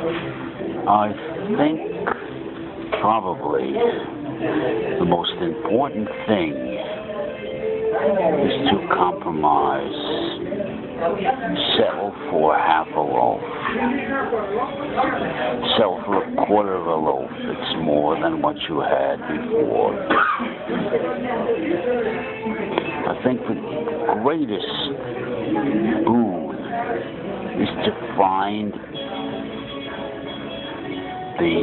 I think probably the most important thing is to compromise. Settle for half a loaf. Settle for a quarter of a loaf. It's more than what you had before. I think the greatest boon is to find the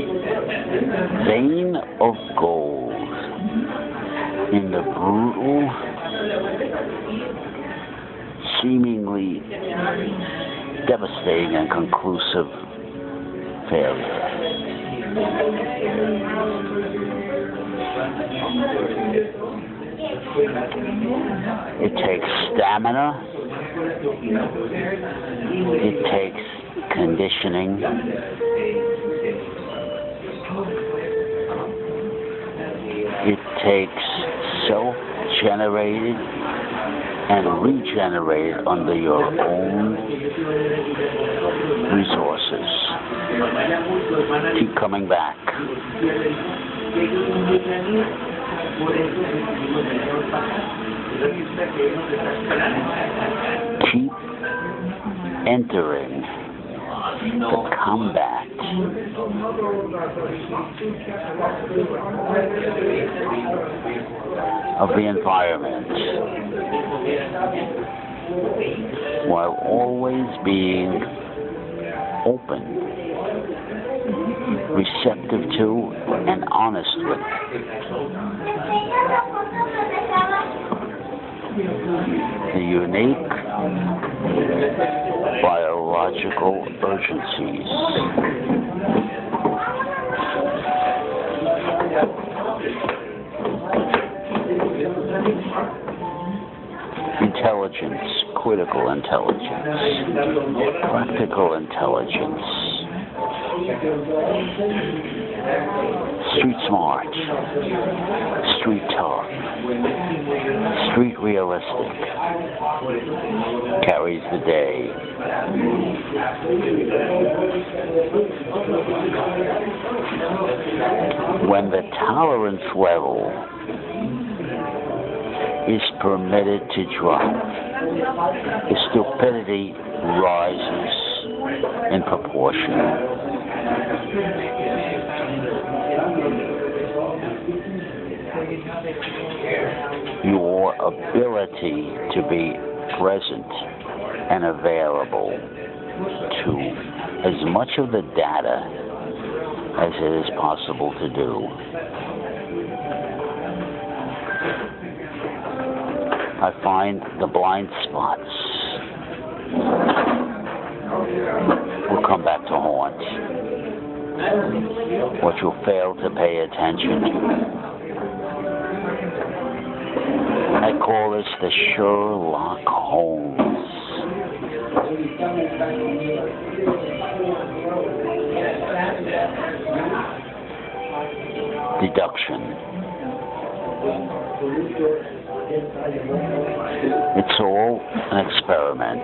vein of gold in the brutal, seemingly devastating and conclusive failure. It takes stamina. It takes conditioning. It takes self-generated and regenerated under your own resources. Keep coming back. Keep entering the combat of the environment while always being open, receptive to, and honest with the unique biological urgencies intelligence, critical intelligence, practical intelligence, street smart, street tough, street realistic, carries the day. When the tolerance level is permitted to drop, the stupidity rises in proportion. Your ability to be present and available to as much of the data as it is possible to do. I find the blind spots will come back to haunt what you fail to pay attention to. I call this the Sherlock Holmes deduction. It's all an experiment.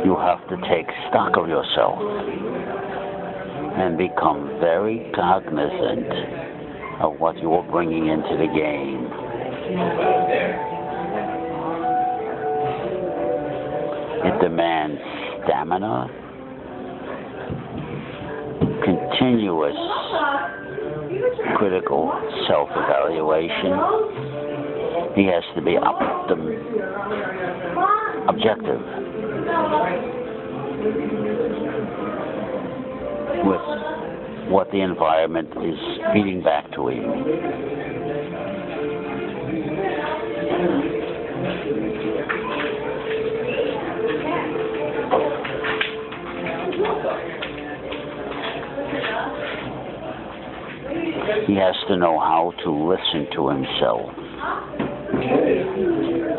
You have to take stock of yourself and become very cognizant of what you're bringing into the game. It demands stamina, continuous critical self-evaluation. He has to be objective with what the environment is feeding back to him. He has to know how to listen to himself,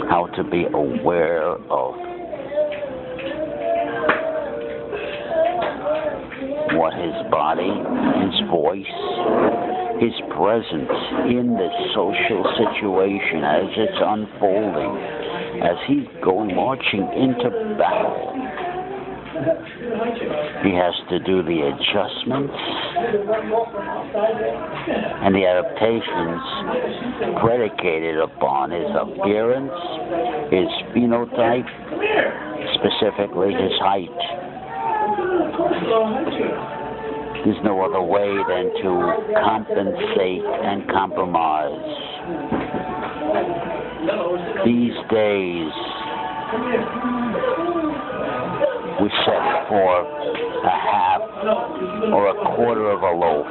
how to be aware of what his body, his voice, his presence in the social situation as it's unfolding, as he's going marching into battle. He has to do the adjustments and the adaptations predicated upon his appearance, his phenotype, specifically his height. There's no other way than to compensate and compromise. These days, we set for a half or a quarter of a loaf.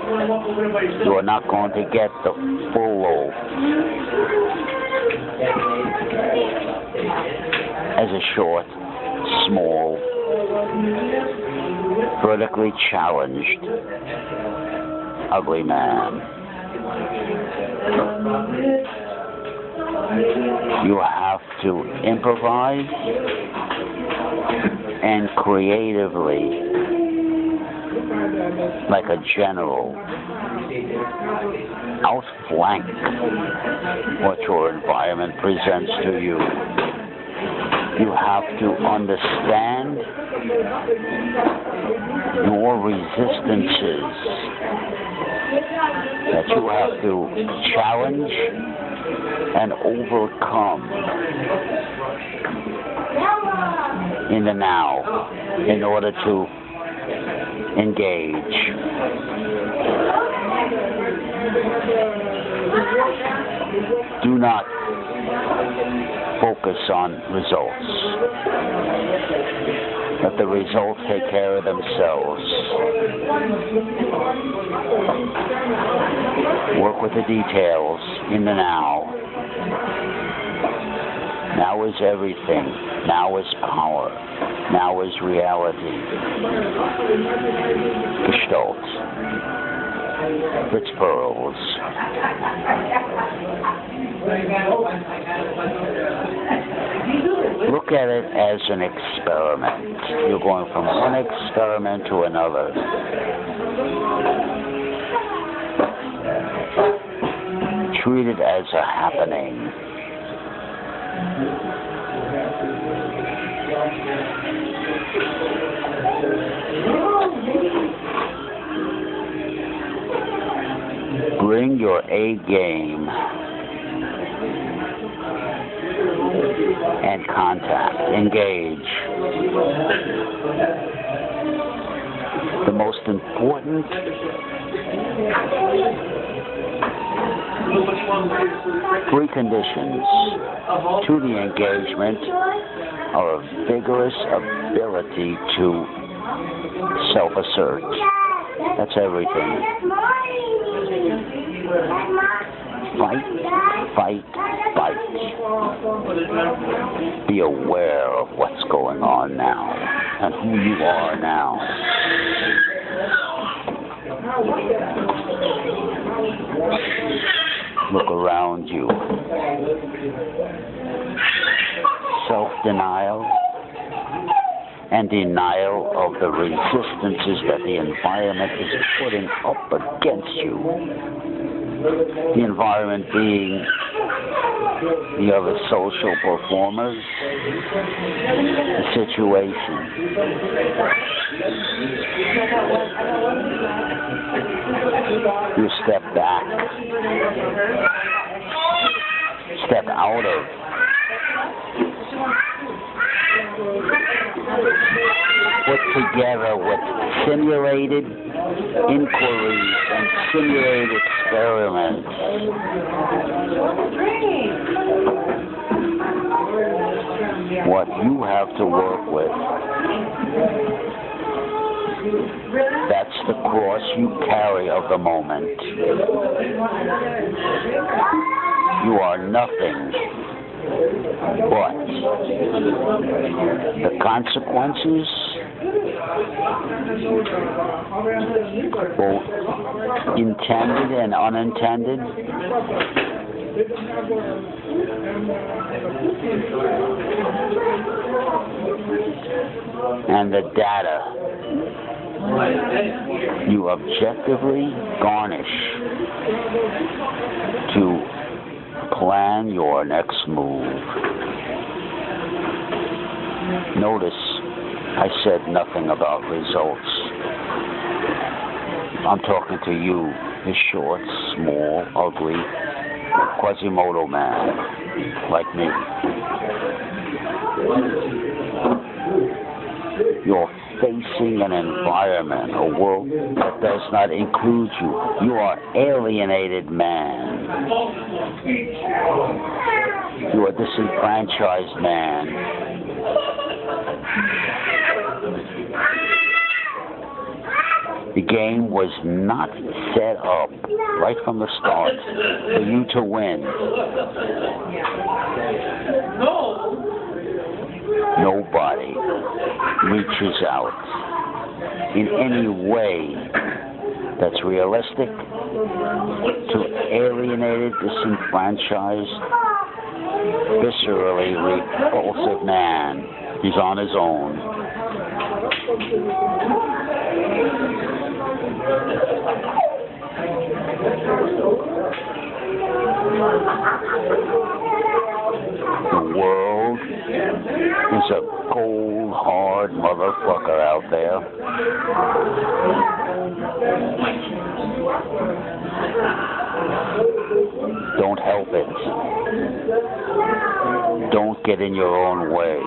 You are not going to get the full loaf. As a short, small, vertically challenged, ugly man, you have to improvise and creatively, like a general, outflank what your environment presents to you. You have to understand your resistances that you have to challenge and overcome in the now in order to engage. Do not focus on results. Let the results take care of themselves. Work with the details in the now. Now is everything. Now is power. Now is reality. Gestalt. Fritz Perls. Look at it as an experiment. You're going from one experiment to another. Treat it as a happening. Bring your A game and contact, engage. The most important preconditions to the engagement are a vigorous ability to self-assert. That's everything. Fight, fight, fight. Be aware of what's going on now and who you are now. Look around you. Self-denial and denial of the resistances that the environment is putting up against you. The environment being the other social performers, the situation. You step back, step out of, put together with simulated inquiries and simulated experiments. What you have to work with. That's the cross you carry of the moment. You are nothing but the consequences, both intended and unintended, and the data you objectively garnish to plan your next move. Notice I said nothing about results. I'm talking to you, the short, small, ugly Quasimodo man like me. You're facing an environment, a world that does not include you. You are alienated man. You are disenfranchised man. The game was not set up right from the start for you to win. Nobody reaches out in any way that's realistic to alienated, disenfranchised, viscerally repulsive man. He's on his own. The world is a cold, hard motherfucker out there. Don't help it. Don't get in your own way.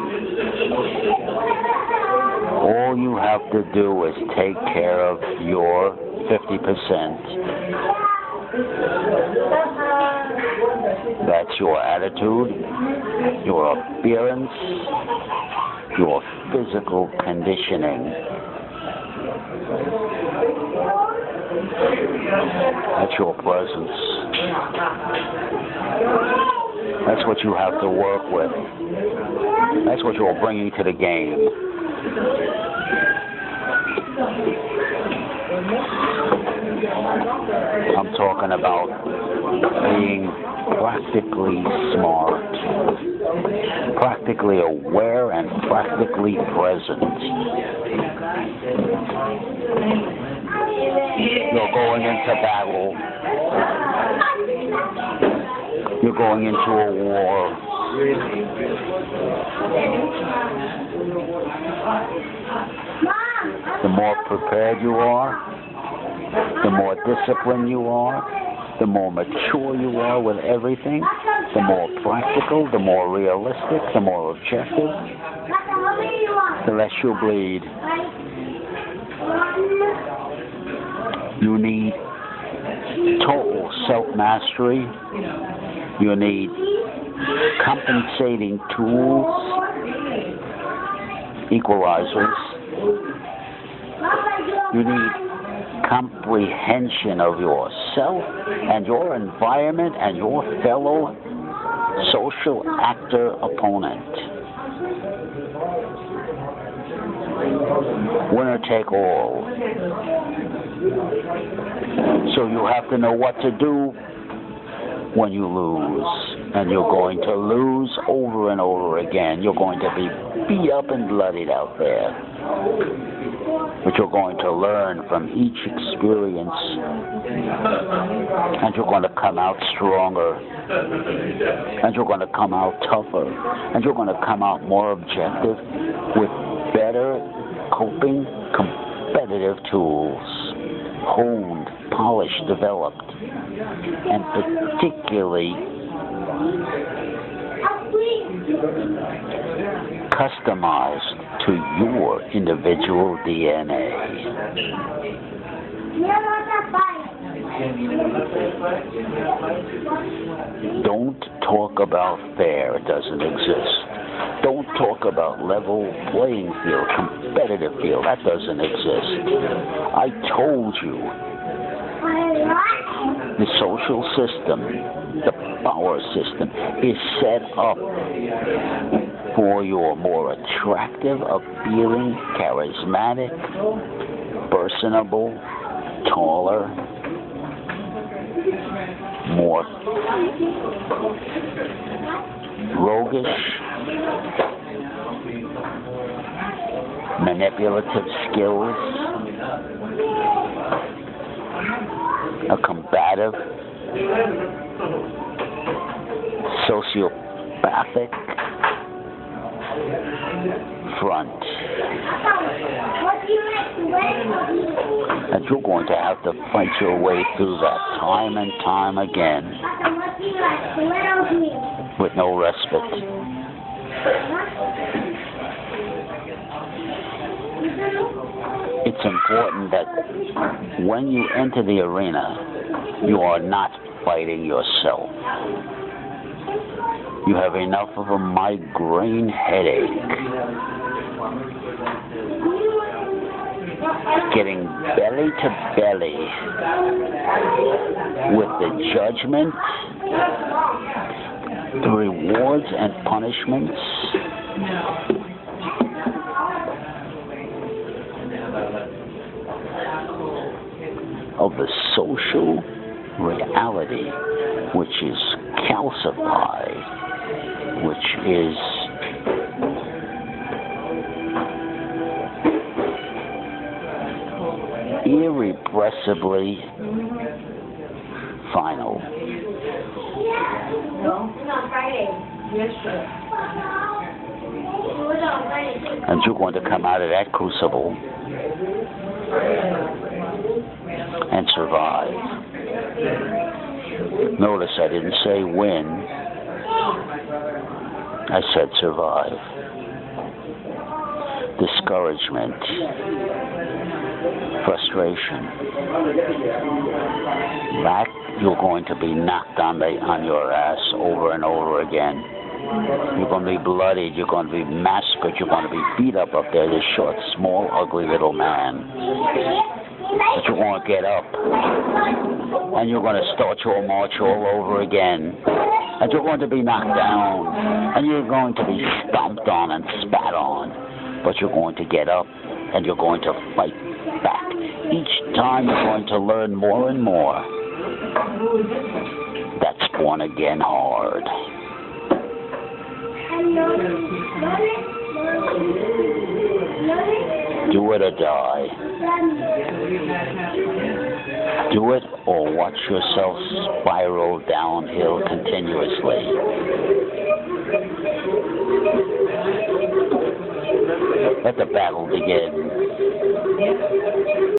All you have to do is take care of your 50%. That's your attitude, your appearance, your physical conditioning. That's your presence. That's what you have to work with. That's what you're bringing to the game. I'm talking about being practically smart, practically aware, and practically present. You're going into battle. You're going into a war. The more prepared you are, the more disciplined you are, the more mature you are with everything, the more practical, the more realistic, the more objective, the less you'll bleed. You need total self-mastery. You need compensating tools, equalizers. You need comprehension of yourself and your environment and your fellow social actor opponent. Winner take all. So you have to know what to do when you lose. And you're going to lose over and over again. You're going to be beat up and bloodied out there. But you're going to learn from each experience. And you're going to come out stronger. And you're going to come out tougher. And you're going to come out more objective with better coping, competitive tools. Honed, polished, developed. And particularly customized to your individual DNA. Don't talk about fair, it doesn't exist. Don't talk about level playing field, competitive field, that doesn't exist. I told you, the social system, the power system is set up for your more attractive, appealing, charismatic, personable, taller, more roguish, manipulative skills, a combative, sociopathic front. And you're going to have to fight your way through that time and time again with no respite. It's important that when you enter the arena, you are not fighting yourself. You have enough of a migraine headache, getting belly to belly with the judgment, the rewards and punishments of the social reality, which is calcified, which is irrepressibly final. And you're going to come out of that crucible and survive. Notice I didn't say win. I said survive. Discouragement, frustration, lack. You're going to be knocked on your ass over and over again. You're going to be bloodied. You're going to be massacred. You're going to be beat up there. This short, small, ugly little man. But you're going to get up, and you're going to start your march all over again. And you're going to be knocked down, and you're going to be stomped on and spat on. But you're going to get up, and you're going to fight back. Each time you're going to learn more and more. That's born again hard. Do it or die. Do it or watch yourself spiral downhill continuously. Let the battle begin.